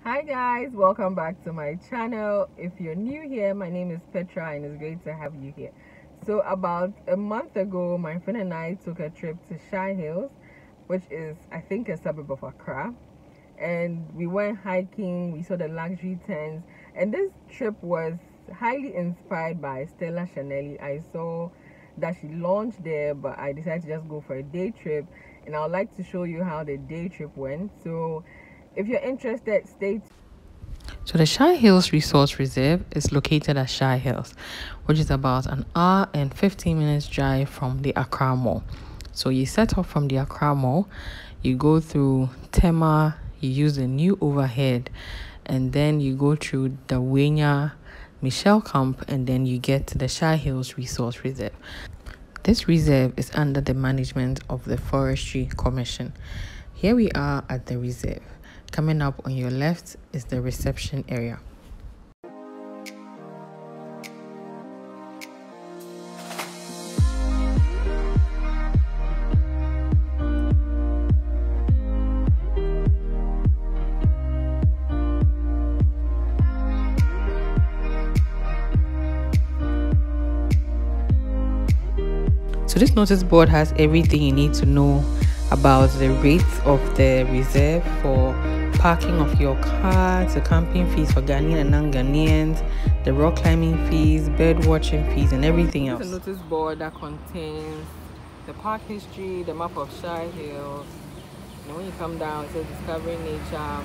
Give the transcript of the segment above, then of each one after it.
Hi guys, welcome back to my channel. If you're new here, my name is Petra and it's great to have you here. So about a month ago, my friend and I took a trip to Shy Hills, which is I think a suburb of Accra, and we went hiking. We saw the luxury tents, and this trip was highly inspired by Stella Chanelli. I saw that she launched there, but I decided to just go for a day trip, and I would like to show you how the day trip went. So if you're interested, stay tuned. So the Shy Hills Resource Reserve is located at Shy Hills, which is about an hour and 15 minutes drive from the Accra Mall. So you set off from the Accra Mall, you go through Tema, you use the new overhead, and then you go through the Wenya Michelle Camp, and then you get to the Shy Hills Resource Reserve. This reserve is under the management of the Forestry Commission. Here we are at the reserve. Coming up on your left is the reception area. So this notice board has everything you need to know about the rates of the reserve for parking of your car, the camping fees for Ghanaian and non-Ghanaians, the rock climbing fees, bird watching fees, and everything else. It's a notice board that contains the park history, the map of Shy Hills, and when you come down it says discovering nature,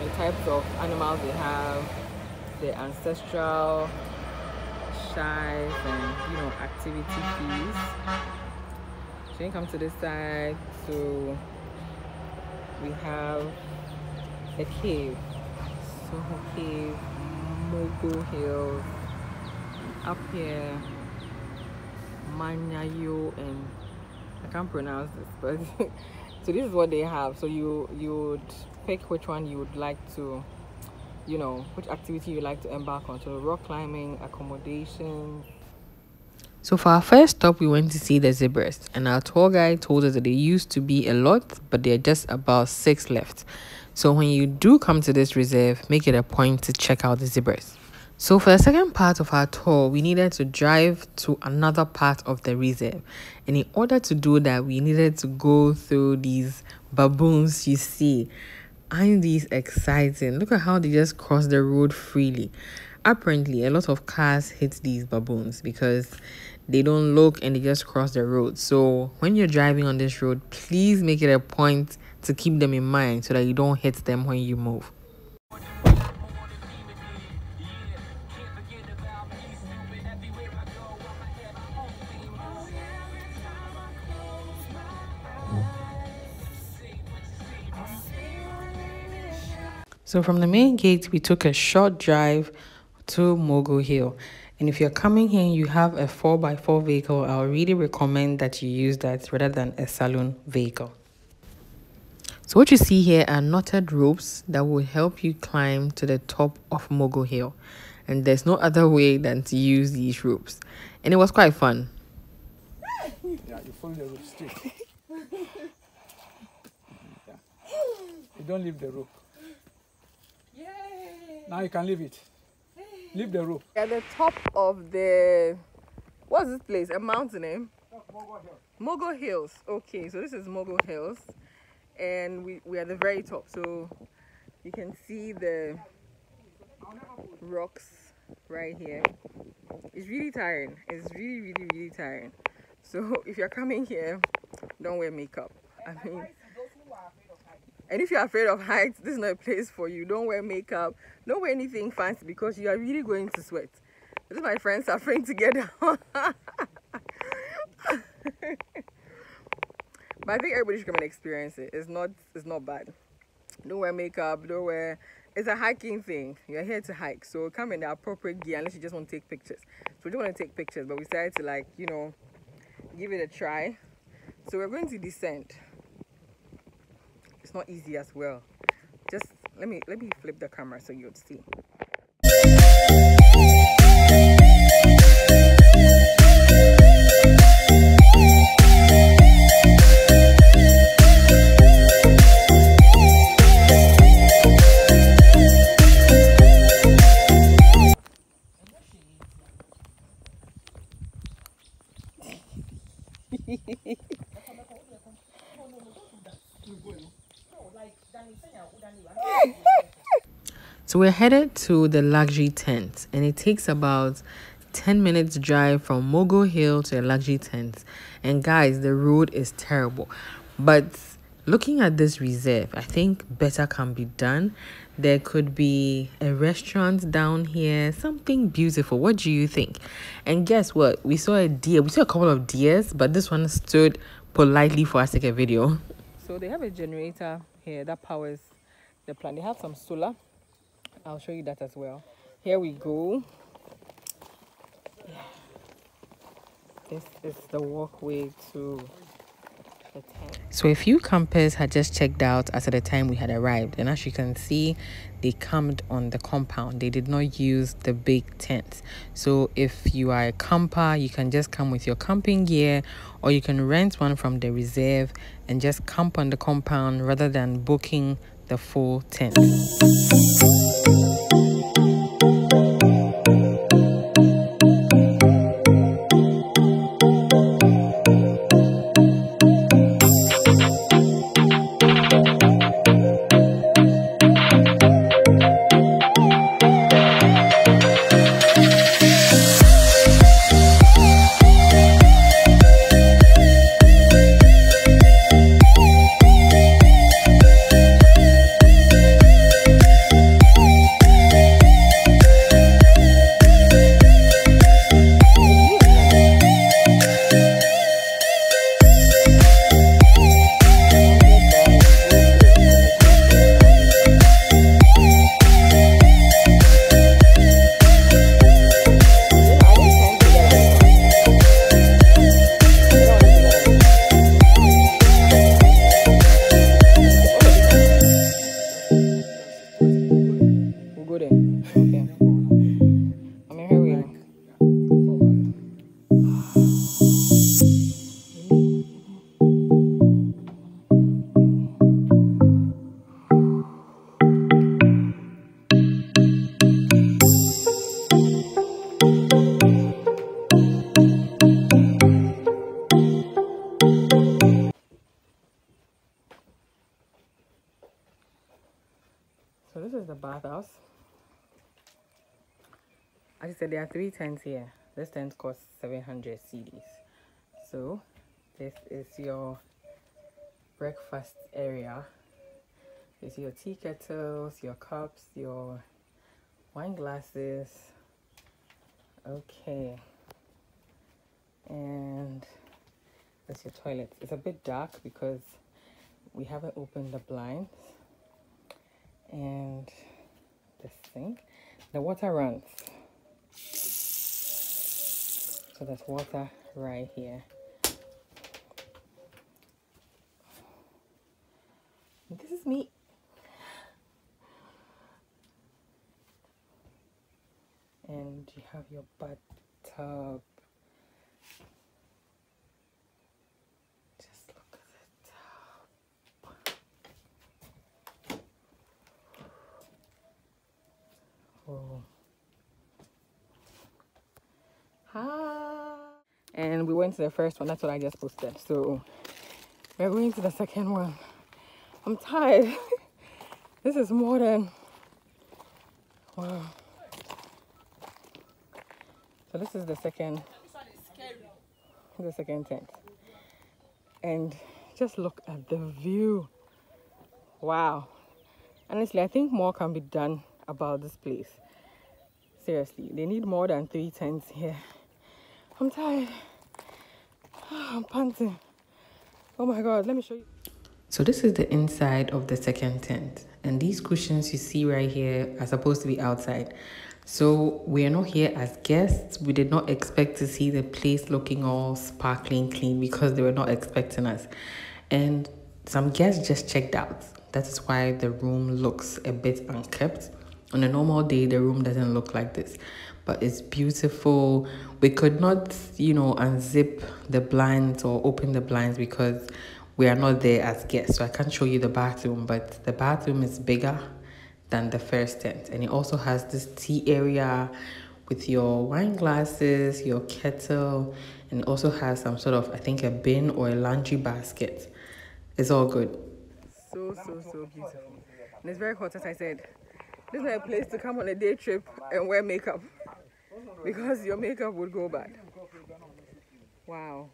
the types of animals they have, the ancestral shies, and activity fees. So you come to this side, so we have a cave, Soho Cave, Mogo Hills, up here, Manyayo, and I can't pronounce this, but so this is what they have. So you would pick which one you would like to, which activity you like to embark on. So rock climbing, accommodation. So for our first stop, we went to see the zebras, and our tour guide told us that there used to be a lot, but there are just about 6 left. So when you do come to this reserve, make it a point to check out the zebras. So for the second part of our tour, we needed to drive to another part of the reserve. And in order to do that, we needed to go through these baboons you see. Aren't these exciting? Look at how they just cross the road freely. Apparently, a lot of cars hit these baboons because they don't look and they just cross the road. So when you're driving on this road, please make it a point to keep them in mind so that you don't hit them when you move. So from the main gate, we took a short drive to Mogo Hill. And if you're coming here and you have a 4x4 vehicle, I would really recommend that you use that rather than a saloon vehicle. So what you see here are knotted ropes that will help you climb to the top of Mogo Hill. And there's no other way than to use these ropes. And it was quite fun. Yeah, you follow the rope straight. Yeah. You don't leave the rope. Yay. Now you can leave it. Leave the rope. At the top of the, what's this place? A mountain name? Mogo Hills. Mogo Hills. Okay, so this is Mogo Hills, and we are at the very top. So you can see the rocks right here. It's really tiring. It's really tiring. So if you're coming here, don't wear makeup. And if you're afraid of heights, this is not a place for you. Don't wear makeup. Don't wear anything fancy because you are really going to sweat. This is my friends suffering together. But I think everybody should come and experience it. It's not bad. Don't wear makeup. Don't wear. It's a hiking thing. You're here to hike, so come in the appropriate gear unless you just want to take pictures. So we don't want to take pictures, but we decided to give it a try. So we're going to descend. It's not easy as well. Just let me flip the camera so you'd see. So we're headed to the luxury tent, and it takes about 10 minutes drive from Mogul Hill to a luxury tent. And guys, the road is terrible. But looking at this reserve, I think better can be done. There could be a restaurant down here, something beautiful. What do you think? And guess what? We saw a deer. We saw a couple of deers, but this one stood politely for us to take a video. So they have a generator here that powers the plant. They have some solar. I'll show you that as well. Here we go. This is the walkway to the tent. So a few campers had just checked out as at the time we had arrived, and as you can see, they camped on the compound. They did not use the big tent. So if you are a camper, you can just come with your camping gear, or you can rent one from the reserve and just camp on the compound rather than booking the full tent. So this is the bathhouse. As I said, there are 3 tents here. This tent costs 700 cedis. So this is your breakfast area. You see your tea kettles, your cups, your wine glasses. Okay. And that's your toilet. It's a bit dark because we haven't opened the blinds. And the sink. The water runs. So there's water right here. This is me. And you have your bathtub. Just look at the tub. Oh. Hi. And we went to the first one. That's what I just posted. So we're going to the second one. I'm tired. This is more than... Wow. So this is the second tent. And just look at the view. Wow. Honestly, I think more can be done about this place. Seriously, they need more than 3 tents here. I'm tired. I'm panting. Oh my God, let me show you. So this is the inside of the second tent, and these cushions you see right here are supposed to be outside. So we are not here as guests. We did not expect to see the place looking all sparkling clean because they were not expecting us. And some guests just checked out. That is why the room looks a bit unkept. On a normal day, the room doesn't look like this, but it's beautiful. We could not, unzip the blinds or open the blinds because we are not there as guests. So I can't show you the bathroom, but the bathroom is bigger than the first tent. And it also has this tea area with your wine glasses, your kettle, and it also has some sort of, I think, a bin or a laundry basket. It's all good. So beautiful. And it's very hot, as I said. This is not a place to come on a day trip and wear makeup because your makeup would go bad. Wow.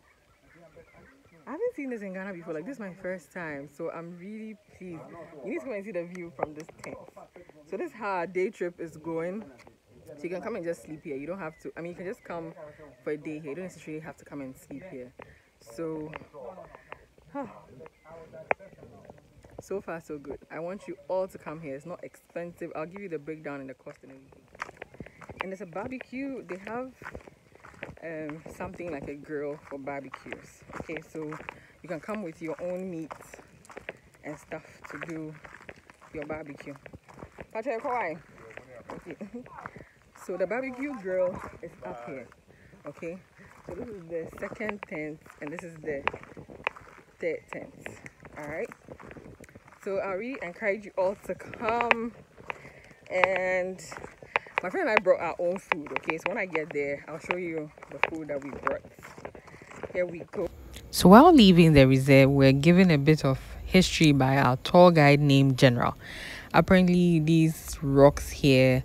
I haven't seen this in Ghana before. Like, this is my first time, so I'm really pleased. You need to come and see the view from this tent. So this is how our day trip is going. So you can come and just sleep here. You don't have to, I mean, you can just come for a day here. You don't necessarily have to come and sleep here. So, so far so good. I want you all to come here. It's not expensive. I'll give you the breakdown and the cost and everything. And there's a barbecue. They have something like a grill for barbecues. Okay, so you can come with your own meats and stuff to do your barbecue. Okay. So the barbecue grill is up here. Okay, so this is the second tent and this is the third tent. All right, so I really encourage you all to come. And my friend and I brought our own food. Okay, so when I get there, I'll show you the food that we brought. Here we go. So while leaving the reserve, we're given a bit of history by our tour guide named General. Apparently, these rocks here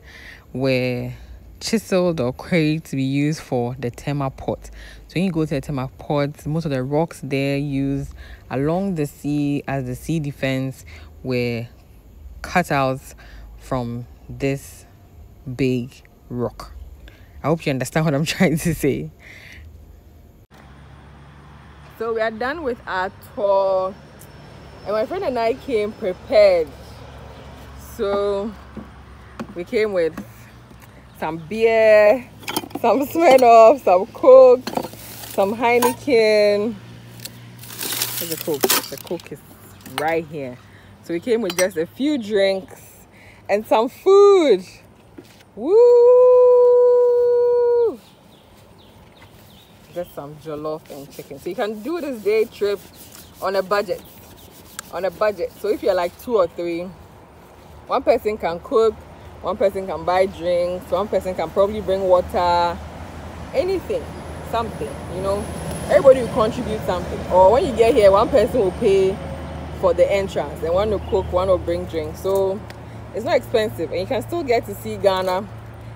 were chiseled or quarried to be used for the Tema Port. So when you go to the Tema Port, most of the rocks there used along the sea as the sea defense were cut out from this big rock. I hope you understand what I'm trying to say. So we are done with our tour, and my friend and I came prepared. So we came with some beer, some Smirnoff, some Coke, some Heineken. Where's the Coke? The Coke is right here. So we came with just a few drinks and some food. Woo! Just some jollof and chicken. So you can do this day trip on a budget. On a budget. So if you're like 2 or 3, one person can cook, one person can buy drinks, one person can probably bring water, anything, something, you know. Everybody will contribute something. Or when you get here, one person will pay for the entrance, and one will cook, one will bring drinks. So it's not expensive, and you can still get to see Ghana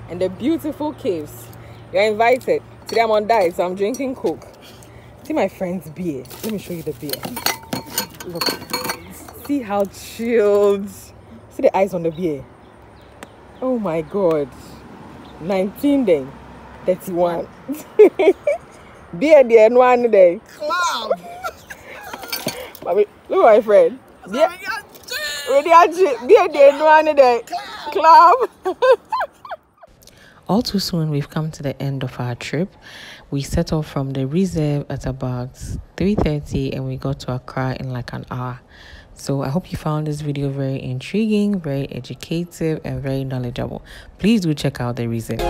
and the beautiful caves. You're invited. Today I'm on diet, so I'm drinking Coke. See my friend's beer. Let me show you the beer. Look, see how chilled. See the ice on the beer. Oh my God. 19 then. 31. Beer there, no one day. Club! Look at my friend. Beer there, no one day. Club. All too soon, we've come to the end of our trip. We set off from the reserve at about 3:30 and we got to Accra in like an hour. So I hope you found this video very intriguing, very educative, and very knowledgeable. Please do check out the reserve.